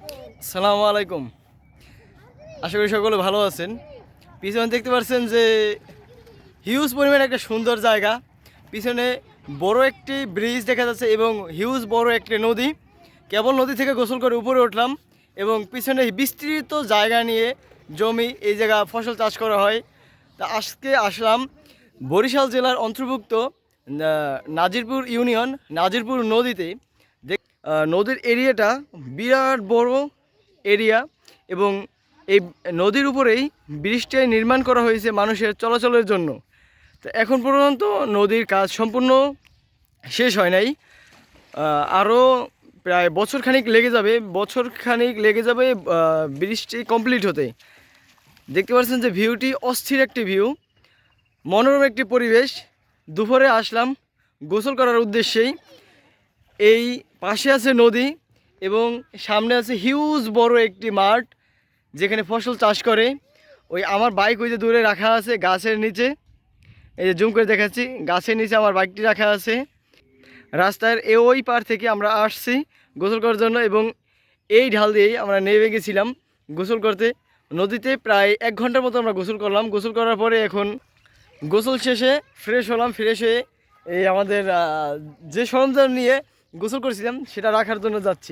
আসসালামু আলাইকুম। আশা করি সকলে ভালো আছেন। পিছনে দেখতে পাচ্ছেন যে হিউজ পরিমাণে একটা সুন্দর জায়গা। পিছনে বড় একটি ব্রিজ দেখা যাচ্ছে এবং হিউজ বড় একটি নদী। কেবল নদী থেকে গোসল করে উপরে উঠলাম এবং পিছনে বিস্তৃত জায়গা নিয়ে জমি, এই জায়গা ফসল চাষ করা হয়। তা আজকে আসলাম বরিশাল জেলার অন্তর্ভুক্ত নাজিরপুর ইউনিয়ন নাজিরপুর নদীতে। নদীর এরিয়াটা বিরাট বড় এরিয়া এবং এই নদীর উপরেই ব্রিজটি নির্মাণ করা হয়েছে মানুষের চলাচলের জন্য। তো এখন পর্যন্ত নদীর কাজ সম্পূর্ণ শেষ হয় নাই। আরও প্রায় বছরখানিক লেগে যাবে ব্রিজটি কমপ্লিট হতে। দেখতে পাচ্ছেন যে ভিউটি অস্থির একটি ভিউ, মনোরম একটি পরিবেশ। দুপুরে আসলাম গোসল করার উদ্দেশ্যেই। এই পাশে আছে নদী এবং সামনে আছে হিউজ বড় একটি মাঠ যেখানে ফসল চাষ করে। ওই আমার বাইক ওই যে দূরে রাখা আছে গাছের নিচে, এই যে জুম করে দেখাচ্ছি, গাছের নিচে আমার বাইকটি রাখা আছে। রাস্তার ওই পার থেকে আমরা আসছি গোসল করার জন্য এবং এই ঢাল দিয়েই আমরা নেমে গেছিলাম গোসল করতে। নদীতে প্রায় 1 ঘন্টার মতো আমরা গোসল করলাম। গোসল করার পরে এখন গোসল শেষে ফ্রেশ হলাম। ফ্রেশ হয়ে এই আমাদের যে সরঞ্জাম নিয়ে গোসল করেছিলাম সেটা রাখার জন্য যাচ্ছি।